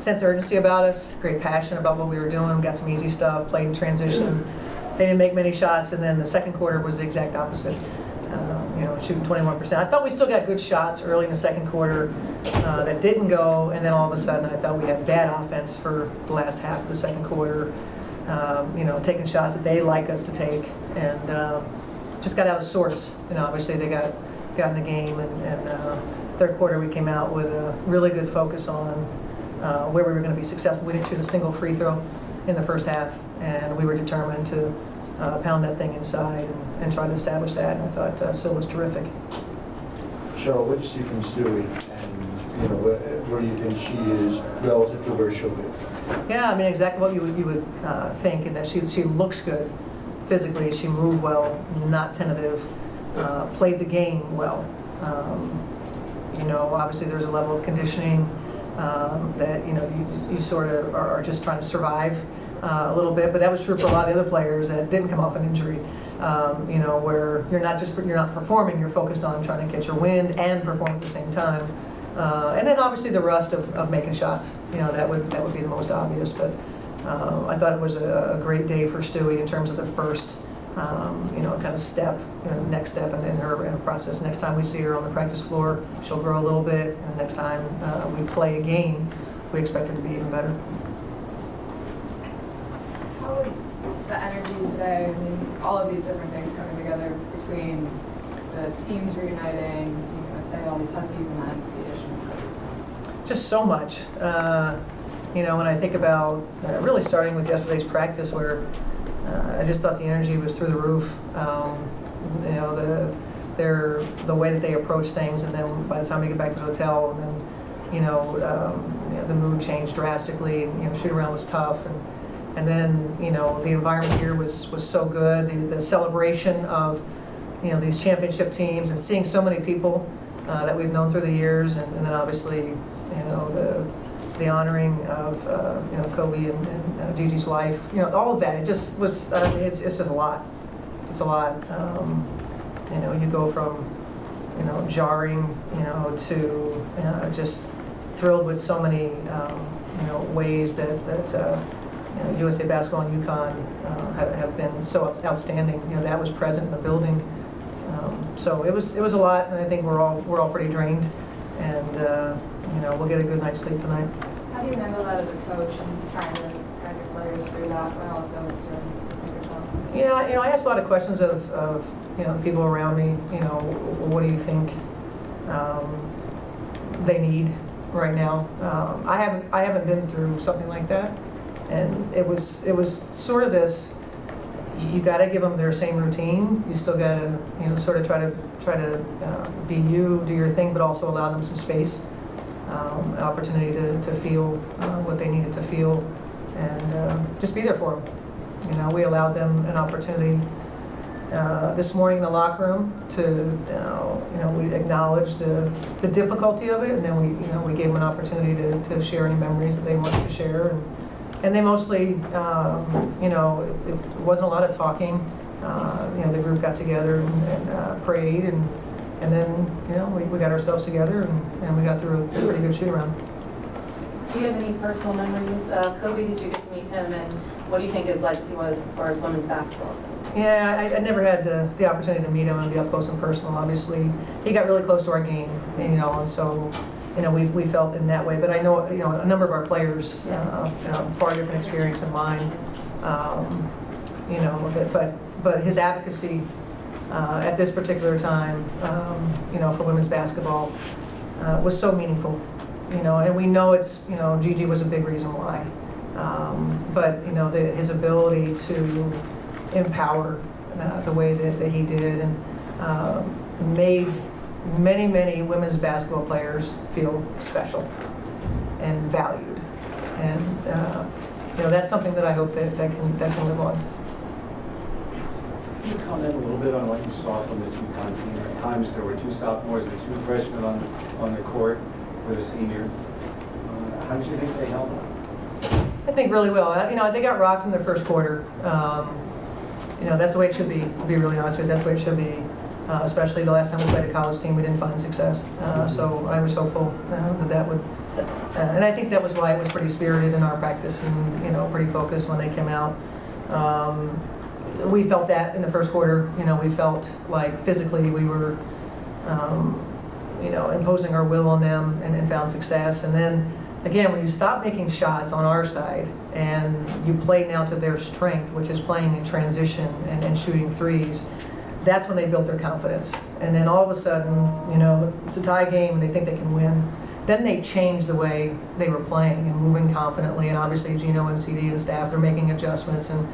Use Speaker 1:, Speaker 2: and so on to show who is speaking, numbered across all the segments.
Speaker 1: Sense of urgency about us, great passion about what we were doing, got some easy stuff, played in transition. They didn't make many shots, and then the second quarter was the exact opposite. Shooting 21%. I thought we still got good shots early in the second quarter that didn't go, and then all of a sudden I thought we had bad offense for the last half of the second quarter. Taking shots that they like us to take, and just got out of sorts. Obviously they got in the game, and third quarter we came out with a really good focus on where we were going to be successful. We didn't shoot a single free throw in the first half, and we were determined to pound that thing inside and try to establish that. And I thought Sil was terrific.
Speaker 2: Cheryl, what do you see from Stewie, and where do you think she is relative to where she'll be?
Speaker 1: Yeah, I mean exactly what you would think, in that she looks good physically. She moved well, not tentative, played the game well. Obviously there's a level of conditioning that you sort of are just trying to survive a little bit, but that was true for a lot of the other players that didn't come off an injury. Where you're not performing, you're focused on trying to catch your wind and perform at the same time. And then obviously the rust of making shots. That would be the most obvious. But I thought it was a great day for Stewie in terms of the first kind of step, next step in her process. Next time we see her on the practice floor, she'll grow a little bit, and next time we play a game, we expect her to be even better.
Speaker 3: How was the energy today? I mean, all of these different things coming together between the teams reuniting, Team USA, all these Huskies, and then the addition of Kobe's.
Speaker 1: Just so much. When I think about really starting with yesterday's practice, where I just thought the energy was through the roof. The way that they approach things, and then by the time we get back to the hotel, and then the mood changed drastically. Shoot around was tough, and then the environment here was so good. The celebration of these championship teams, and seeing so many people that we've known through the years, and then obviously the honoring of Kobe and Gigi's life, all of that. It just was. It's just a lot. It's a lot. You go from jarring, to just thrilled with so many ways that USA basketball and UConn have been so outstanding. That was present in the building. So it was a lot, and I think we're all pretty drained, and we'll get a good night's sleep tonight.
Speaker 3: How do you handle that as a coach and trying to guide your players through that, but also doing yourself?
Speaker 1: Yeah, I asked a lot of questions of people around me. What do you think they need right now? I haven't been through something like that, and it was sort of this. You got to give them their same routine. You still got to sort of try to be you, do your thing, but also allow them some space, an opportunity to feel what they needed to feel, and just be there for them. We allowed them an opportunity this morning in the locker room to we acknowledged the difficulty of it, and then we gave them an opportunity to share any memories that they wanted to share. And they mostly, it wasn't a lot of talking. The group got together and prayed, and then, we got ourselves together, and we got through a pretty good shoot around.
Speaker 4: Do you have any personal memories of Kobe? Did you get to meet him, and what do you think his legacy was as far as women's basketball goes?
Speaker 1: Yeah, I never had the opportunity to meet him and be up close and personal. Obviously, he got really close to our game, and so. We felt in that way, but I know, a number of our players, far different experience than mine, but his advocacy at this particular time, for women's basketball was so meaningful, and we know it's, Gigi was a big reason why, but, his ability to empower the way that he did, and made many women's basketball players feel special and valued, and that's something that I hope that can live on.
Speaker 5: Can you comment a little bit on what you saw from this UConn team? At times there were two sophomores and two freshmen on the court with a senior. How did you think they held up?
Speaker 1: I think really well. They got rocked in the first quarter. That's the way it should be, to be really honest with you. That's the way it should be. Especially the last time we played a college team, we didn't find success. So I was hopeful that would And I think that was why it was pretty spirited in our practice and, pretty focused when they came out. We felt that in the first quarter, we felt like physically we were, imposing our will on them and found success. And then, again, when you stop making shots on our side and you play now to their strength, which is playing in transition and shooting threes, that's when they built their confidence. And then all of a sudden, it's a tie game and they think they can win. Then they changed the way they were playing and moving confidently. And obviously Gino and CD and staff are making adjustments, and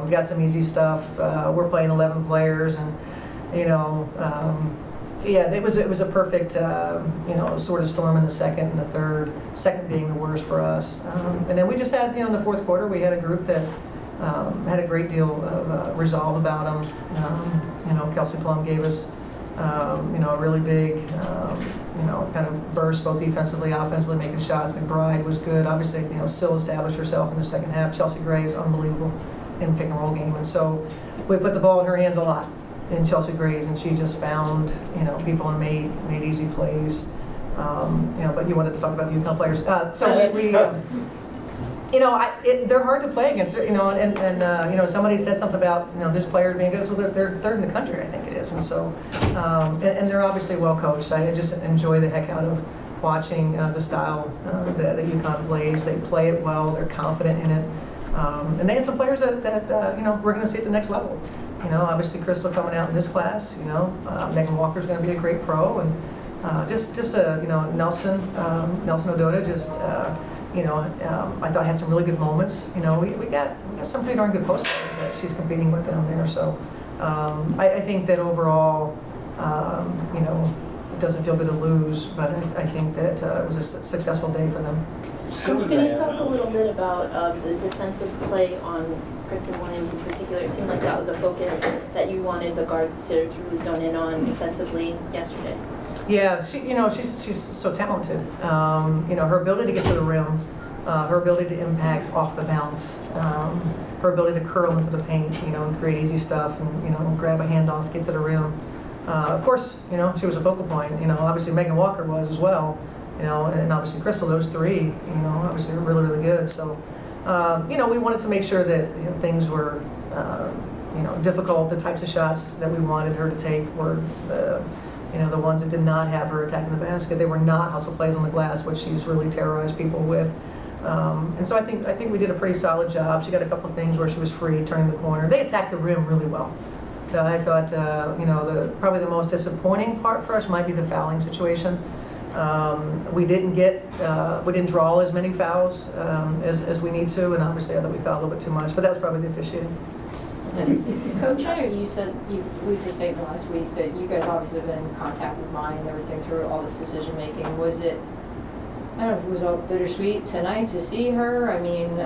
Speaker 1: we got some easy stuff. We're playing 11 players, and it was a perfect sort of storm in the second and the third. Second being the worst for us, and then we just had in the fourth quarter we had a group that had a great deal of resolve about them. Kelsey Plum gave us a really big kind of burst both defensively, offensively, making shots. McBride was good. Obviously, still established herself in the second half. Chelsea Gray is unbelievable in the pick and roll game, and so we put the ball in her hands a lot in Chelsea Gray's, and she just found people and made easy plays. But you wanted to talk about the UConn players, so we they're hard to play against. And somebody said something about this player being good, so they're third in the country, I think it is, and so and they're obviously well coached. I just enjoy the heck out of watching the style that UConn plays. They play it well. They're confident in it, and they had some players that we're going to see at the next level. Obviously Crystal coming out in this class. Megan Walker's going to be a great pro, and Nelson Odota just. I thought had some really good moments. We got some pretty darn good post players that she's competing with down there. So I think that overall, it doesn't feel good to lose, but I think that it was a successful day for them.
Speaker 6: Coach, can you talk a little bit about the defensive play on Kristen Williams in particular? It seemed like that was a focus that you wanted the guards to really zone in on defensively yesterday.
Speaker 1: Yeah, she's so talented. Her ability to get to the rim, her ability to impact off the bounce, her ability to curl into the paint, and create easy stuff, and grab a handoff, get to the rim. Of course, she was a focal point. Obviously Megan Walker was as well. And obviously Crystal, those three, obviously were really, really good. So, we wanted to make sure that things were, difficult. The types of shots that we wanted her to take were the ones that did not have her attacking the basket. They were not hustle plays on the glass, which she's really terrorized people with. And so I think we did a pretty solid job. She got a couple of things where she was free, turning the corner. They attacked the rim really well. I thought, probably the most disappointing part for us might be the fouling situation. We didn't draw as many fouls as we need to, and obviously I thought we fouled a little bit too much, but that was probably the officiating.
Speaker 7: Coach, I know you said, you released a statement last week that you guys obviously have been in contact with Maya and everything through all this decision making. Was it, I don't know if it was all bittersweet tonight to see her? I mean,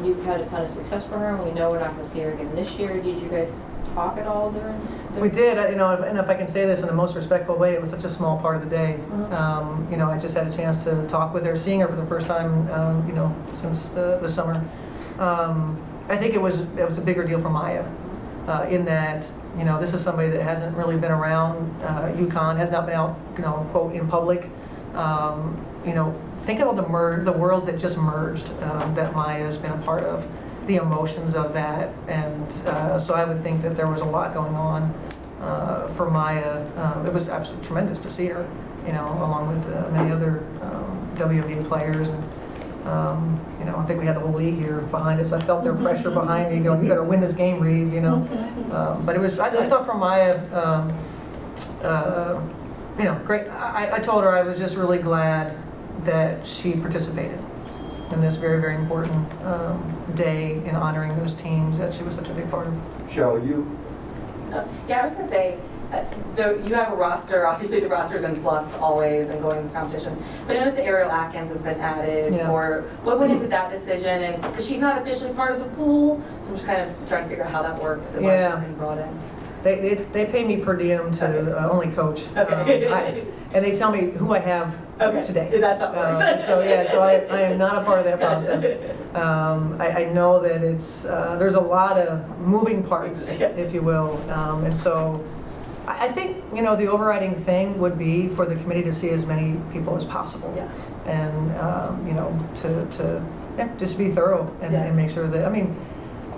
Speaker 7: you've had a ton of success for her, and we know we're not going to see her again this year. Did you guys talk at all during
Speaker 1: We did, and if I can say this in the most respectful way, it was such a small part of the day. I just had a chance to talk with her, seeing her for the first time, since the summer. I think it was a bigger deal for Maya, in that this is somebody that hasn't really been around UConn, has not been out quote in public. Think of all the worlds that just merged that Maya has been a part of, the emotions of that, and so I would think that there was a lot going on for Maya. It was absolutely tremendous to see her, along with many other WNBA players, and I think we had the whole league here behind us. I felt their pressure behind me, going, "You better win this game, Reeve." But it was. I thought for Maya, great. I told her I was just really glad that she participated in this very, very important day in honoring those teams that she was such a big part of.
Speaker 2: Cheryl, you?
Speaker 4: Yeah, I was going to say, you have a roster, obviously the roster's in flux always and going to this competition, but I noticed that Ariel Atkins has been added.
Speaker 1: Yeah.
Speaker 4: Or what went into that decision? And because she's not officially part of the pool, so I'm just kind of trying to figure out how that works and why she's been brought in.
Speaker 1: They pay me per diem to only coach,
Speaker 4: Okay.
Speaker 1: and they tell me who I have today.
Speaker 4: That's how it works.
Speaker 1: So I am not a part of that process. I know that it's there's a lot of moving parts, if you will, and so I think, you know, the overriding thing would be for the committee to see as many people as possible.
Speaker 7: Yeah.
Speaker 1: And, you know, yeah, just be thorough and make sure that, I mean,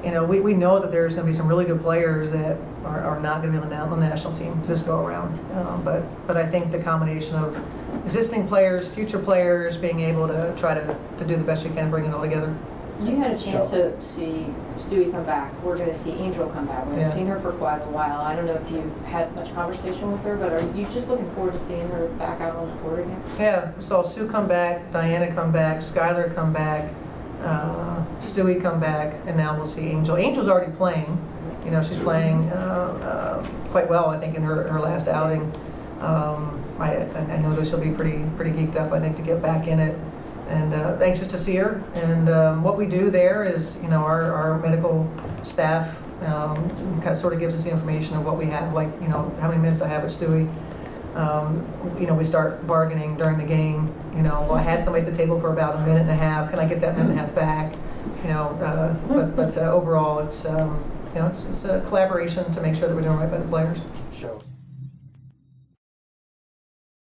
Speaker 1: you know, we know that there's going to be some really good players that are not going to be on the national team this go around. But I think the combination of existing players, future players, being able to try to do the best you can, bring it all together.
Speaker 7: You had a chance to see Stewie come back. We're going to see Angel come back. We haven't
Speaker 1: Yeah.
Speaker 7: seen her for quite a while. I don't know if you've had much conversation with her, but are you just looking forward to seeing her back out on the court again?
Speaker 1: Yeah, we saw Sue come back, Diana come back, Skylar come back, Stewie come back, and now we'll see Angel. Angel's already playing. You know, she's playing quite well, I think, in her last outing. I know that she'll be pretty geeked up, I think, to get back in it. And anxious to see her. And what we do there is, you know, our medical staff kind of sort of gives us the information of what we have, like, you know, how many minutes I have with Stewie. You know, we start bargaining during the game. You know, well, I had somebody at the table for about a minute and a half. Can I get that minute and a half back? You know, but overall, it's you know, it's a collaboration to make sure that we're doing right by the players.
Speaker 2: Cheryl.